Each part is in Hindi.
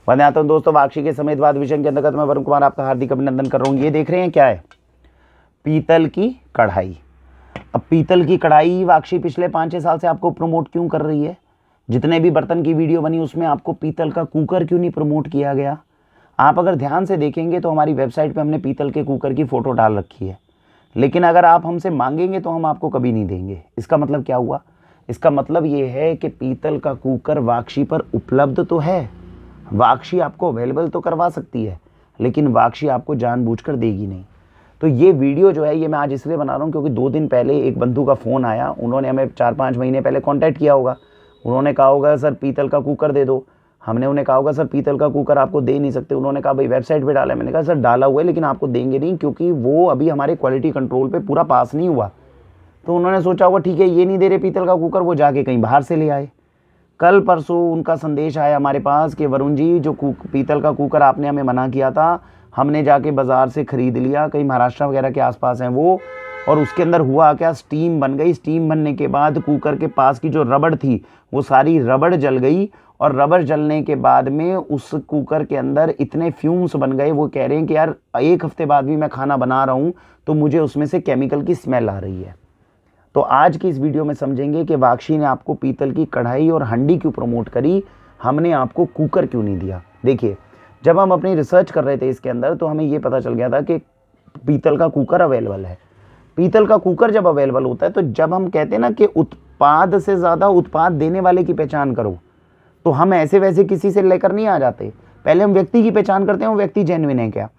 वंदे मातरम दोस्तों, वाक्षी के समेत वाद विषय के अंतर्गत मैं वरुण कुमार आपका हार्दिक अभिनंदन कर रहा हूँ। ये देख रहे हैं क्या है? पीतल की कढ़ाई। अब पीतल की कढ़ाई वाक्षी पिछले 5-6 साल से आपको प्रमोट क्यों कर रही है? जितने भी बर्तन की वीडियो बनी उसमें आपको पीतल का कुकर क्यों नहीं प्रमोट किया गया? आप अगर ध्यान से देखेंगे तो हमारी वेबसाइट पे हमने पीतल के कुकर की फ़ोटो डाल रखी है, लेकिन अगर आप हमसे मांगेंगे तो हम आपको कभी नहीं देंगे। इसका मतलब क्या हुआ? इसका मतलब ये है कि पीतल का कुकर वाक्षी पर उपलब्ध तो है, वाक्षी आपको अवेलेबल तो करवा सकती है, लेकिन वाक्षी आपको जानबूझकर देगी नहीं। तो ये वीडियो जो है ये मैं आज इसलिए बना रहा हूँ क्योंकि 2 दिन पहले एक बंधु का फ़ोन आया। उन्होंने हमें 4-5 महीने पहले कांटेक्ट किया होगा। उन्होंने कहा होगा सर पीतल का कुकर दे दो। हमने उन्हें कहा होगा सर पीतल का कुकर आपको दे नहीं सकते। उन्होंने कहा भाई वेबसाइट पे डाला है। मैंने कहा सर डाला हुआ है लेकिन आपको देंगे नहीं क्योंकि वो अभी हमारे क्वालिटी कंट्रोल पे पूरा पास नहीं हुआ। तो उन्होंने सोचा होगा ठीक है ये नहीं दे रहे पीतल का कुकर, वो जाके कहीं बाहर से ले आए। कल परसों उनका संदेश आया हमारे पास कि वरुण जी जो पीतल का कुकर आपने हमें मना किया था, हमने जाके बाज़ार से ख़रीद लिया, कहीं महाराष्ट्र वगैरह के आसपास हैं वो, और उसके अंदर हुआ क्या, स्टीम बन गई। स्टीम बनने के बाद कुकर के पास की जो रबड़ थी वो सारी रबड़ जल गई, और रबड़ जलने के बाद में उस कुकर के अंदर इतने फ्यूम्स बन गए। वो कह रहे हैं कि यार 1 हफ्ते बाद भी मैं खाना बना रहा हूँ तो मुझे उसमें से केमिकल की स्मेल आ रही है। तो आज की इस वीडियो में समझेंगे कि वाक्षी ने आपको पीतल की कढ़ाई और हंडी क्यों प्रमोट करी, हमने आपको कुकर क्यों नहीं दिया। देखिए, जब हम अपनी रिसर्च कर रहे थे इसके अंदर तो हमें ये पता चल गया था कि पीतल का कुकर अवेलेबल है। पीतल का कुकर जब अवेलेबल होता है तो जब हम कहते हैं ना कि उत्पाद से ज़्यादा उत्पाद देने वाले की पहचान करो, तो हम ऐसे वैसे किसी से लेकर नहीं आ जाते। पहले हम व्यक्ति की पहचान करते हैं, वो व्यक्ति जेन्युइन है क्या।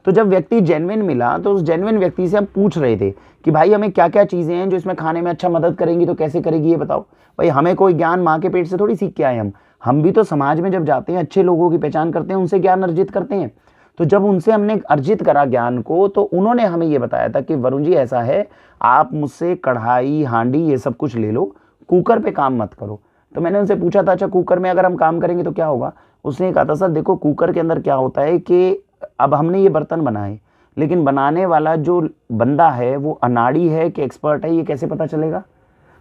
तो जब व्यक्ति जेन्युइन मिला तो उस जेन्युइन व्यक्ति से हम पूछ रहे थे कि भाई हमें क्या क्या चीज़ें हैं जो इसमें खाने में अच्छा मदद करेंगी, तो कैसे करेगी ये बताओ। भाई हमें कोई ज्ञान माँ के पेट से थोड़ी सीख के आए, हम भी तो समाज में जब जाते हैं अच्छे लोगों की पहचान करते हैं, उनसे ज्ञान अर्जित करते हैं। तो जब उनसे हमने अर्जित करा ज्ञान को तो उन्होंने हमें ये बताया था कि वरुण जी ऐसा है, आप मुझसे कढ़ाई हांडी ये सब कुछ ले लो, कुकर पे काम मत करो। तो मैंने उनसे पूछा था अच्छा कुकर में अगर हम काम करेंगे तो क्या होगा। उसने कहा था सर देखो कुकर के अंदर क्या होता है कि अब हमने ये बर्तन बनाए, लेकिन बनाने वाला जो बंदा है वो अनाड़ी है कि एक्सपर्ट है, ये कैसे पता चलेगा।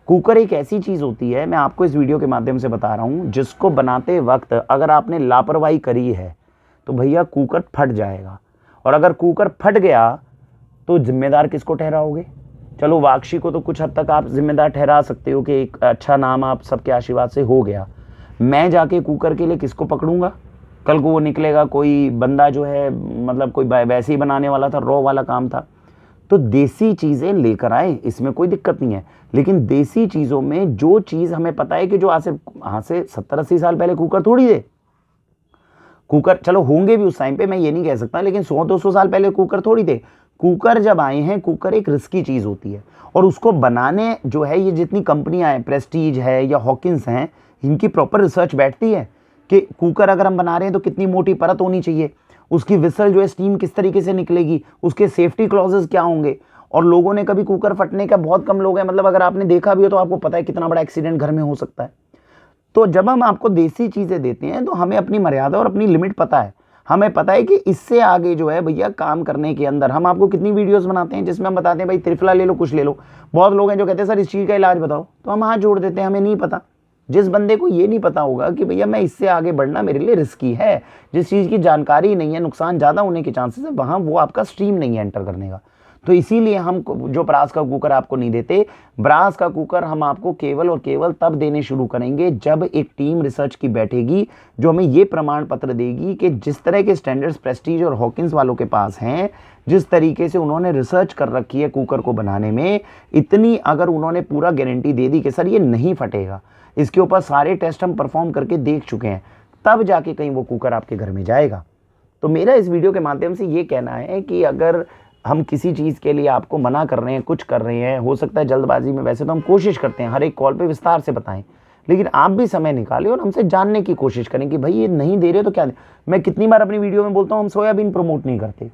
कुकर एक ऐसी चीज़ होती है, मैं आपको इस वीडियो के माध्यम से बता रहा हूँ, जिसको बनाते वक्त अगर आपने लापरवाही करी है तो भैया कुकर फट जाएगा। और अगर कुकर फट गया तो जिम्मेदार किसको ठहराओगे? चलो वाक्षी को तो कुछ हद तक आप जिम्मेदार ठहरा सकते हो कि एक अच्छा नाम आप सबके आशीर्वाद से हो गया। मैं जाके कुकर के लिए किसको पकड़ूंगा? कल को वो निकलेगा कोई बंदा जो है मतलब कोई वैसे ही बनाने वाला था, रॉ वाला काम था। तो देसी चीज़ें लेकर आए, इसमें कोई दिक्कत नहीं है, लेकिन देसी चीज़ों में जो चीज़ हमें पता है कि जो आज से 70-80 साल पहले कुकर थोड़ी थे। कुकर चलो होंगे भी उस टाइम पे, मैं ये नहीं कह सकता, लेकिन 100-200 साल पहले कुकर थोड़ी थे। कुकर जब आए हैं, कुकर एक रिस्की चीज़ होती है, और उसको बनाने जो है ये जितनी कंपनियां हैं, प्रेस्टीज है या हॉकिंस हैं, इनकी प्रॉपर रिसर्च बैठती है कि कुकर अगर हम बना रहे हैं तो कितनी मोटी परत होनी चाहिए, उसकी विसल जो है स्टीम किस तरीके से निकलेगी, उसके सेफ्टी क्लॉजेस क्या होंगे। और लोगों ने कभी कुकर फटने का, बहुत कम लोग हैं, मतलब अगर आपने देखा भी हो तो आपको पता है कितना बड़ा एक्सीडेंट घर में हो सकता है। तो जब हम आपको देसी चीज़ें देते हैं तो हमें अपनी मर्यादा और अपनी लिमिट पता है। हमें पता है कि इससे आगे जो है भैया काम करने के अंदर हम आपको कितनी वीडियोस बनाते हैं जिसमें हम बताते हैं भाई त्रिफला ले लो, कुछ ले लो। बहुत लोग हैं जो कहते हैं सर इस चीज़ का इलाज बताओ, तो हम हाथ जोड़ देते हैं, हमें नहीं पता। जिस बंदे को ये नहीं पता होगा कि भैया मैं इससे आगे बढ़ना मेरे लिए रिस्की है, जिस चीज़ की जानकारी नहीं है, नुकसान ज़्यादा होने के चांसेस है, वहाँ वो आपका स्ट्रीम नहीं है एंटर करने का। तो इसीलिए हम जो ब्रास का कुकर आपको नहीं देते, ब्रास का कुकर हम आपको केवल और केवल तब देने शुरू करेंगे जब एक टीम रिसर्च की बैठेगी जो हमें ये प्रमाण पत्र देगी कि जिस तरह के स्टैंडर्ड्स प्रेस्टीज और हॉकिंस वालों के पास हैं, जिस तरीके से उन्होंने रिसर्च कर रखी है कुकर को बनाने में, इतनी अगर उन्होंने पूरा गारंटी दे दी कि सर ये नहीं फटेगा, इसके ऊपर सारे टेस्ट हम परफॉर्म करके देख चुके हैं, तब जाके कहीं वो कुकर आपके घर में जाएगा। तो मेरा इस वीडियो के माध्यम से ये कहना है कि अगर हम किसी चीज़ के लिए आपको मना कर रहे हैं, कुछ कर रहे हैं, हो सकता है जल्दबाजी में, वैसे तो हम कोशिश करते हैं हर एक कॉल पे विस्तार से बताएं, लेकिन आप भी समय निकालें और हमसे जानने की कोशिश करें कि भाई ये नहीं दे रहे तो क्या दे। मैं कितनी बार अपनी वीडियो में बोलता हूँ हम सोयाबीन प्रमोट नहीं करते,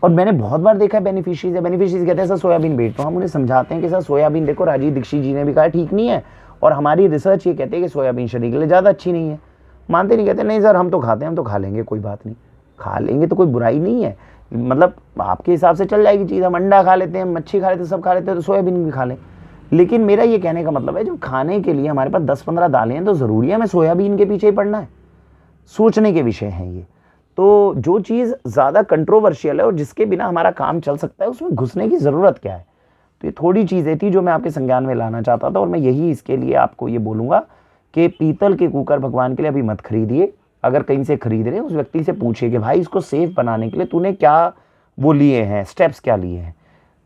और मैंने बहुत बार देखा है बेनिफिशियरीज कहते हैं सर सोयाबीन बेच दो। हम उन्हें समझाते हैं कि सर सोयाबीन देखो राजीव दीक्षित जी ने भी कहा ठीक नहीं है, और हमारी रिसर्च ये कहते हैं कि सोयाबीन शरीर के लिए ज़्यादा अच्छी नहीं है। मानते नहीं, कहते नहीं सर हम तो खाते हैं, हम तो खा लेंगे, कोई बात नहीं, खा लेंगे तो कोई बुराई नहीं है, मतलब आपके हिसाब से चल जाएगी चीज़। हम अंडा खा लेते हैं, मच्छी खा लेते हैं, सब खा लेते हैं, तो सोयाबीन भी खा लें। लेकिन मेरा ये कहने का मतलब है जब खाने के लिए हमारे पास 10-15 दालें हैं तो ज़रूरी है हमें सोयाबीन के पीछे ही पड़ना है। सोचने के विषय हैं ये। तो जो चीज़ ज़्यादा कंट्रोवर्शियल है और जिसके बिना हमारा काम चल सकता है, उसमें घुसने की ज़रूरत क्या है। तो ये थोड़ी चीज़ें थी जो मैं आपके संज्ञान में लाना चाहता था, और मैं यही इसके लिए आपको ये बोलूँगा कि पीतल के कुकर भगवान के लिए अभी मत खरीदिए। अगर कहीं से खरीद रहे हैं, उस व्यक्ति से पूछिए कि भाई इसको सेफ बनाने के लिए तूने क्या वो लिए हैं, स्टेप्स क्या लिए हैं।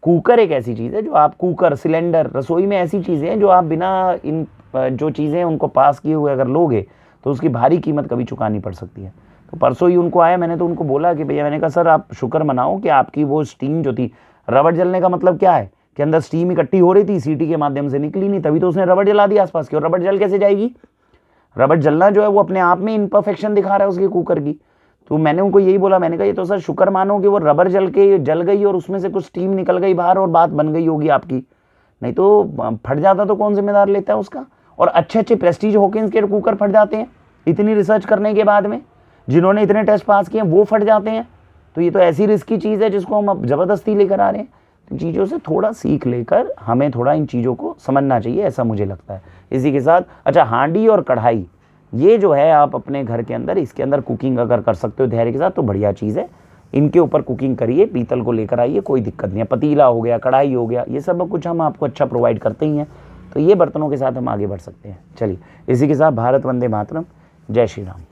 कुकर एक ऐसी चीज़ है जो आप, कुकर, सिलेंडर, रसोई में ऐसी चीज़ें हैं जो आप बिना इन जो चीज़ें उनको पास किए हुए अगर लोगे तो उसकी भारी कीमत कभी चुकानी पड़ सकती है। तो परसों ही उनको आया, मैंने तो उनको बोला कि भैया, मैंने कहा सर आप शुक्र मनाओ कि आपकी वो स्टीम जो थी, रबड़ जलने का मतलब क्या है कि अंदर स्टीम इकट्ठी हो रही थी, सीटी के माध्यम से निकली नहीं, तभी तो उसने रबड़ जला दी आसपास की। और रबड़ जल कैसे जाएगी? रबड़ जलना जो है वो अपने आप में इम्परफेक्शन दिखा रहा है उसके कुकर की। तो मैंने उनको यही बोला, मैंने कहा ये तो सर शुक्र मानो कि वो रबड़ जल गई और उसमें से कुछ स्टीम निकल गई बाहर और बात बन गई होगी आपकी, नहीं तो फट जाता तो कौन जिम्मेदार लेता है उसका। और अच्छे अच्छे प्रेस्टीज हॉकिंस के कुकर फट जाते हैं इतनी रिसर्च करने के बाद में, जिन्होंने इतने टेस्ट पास किए वो फट जाते हैं। तो ये तो ऐसी रिस्की चीज़ है जिसको हम अब ज़बरदस्ती लेकर आ रहे हैं। इन चीज़ों से थोड़ा सीख लेकर हमें थोड़ा इन चीज़ों को समझना चाहिए, ऐसा मुझे लगता है। इसी के साथ अच्छा, हांडी और कढ़ाई ये जो है आप अपने घर के अंदर, इसके अंदर कुकिंग अगर कर सकते हो धैर्य के साथ तो बढ़िया चीज़ है। इनके ऊपर कुकिंग करिए, पीतल को लेकर आइए, कोई दिक्कत नहीं है। पतीला हो गया, कढ़ाई हो गया, ये सब कुछ हम आपको अच्छा प्रोवाइड करते ही हैं। तो ये बर्तनों के साथ हम आगे बढ़ सकते हैं। चलिए, इसी के साथ भारत वंदे मातरम, जय श्री राम।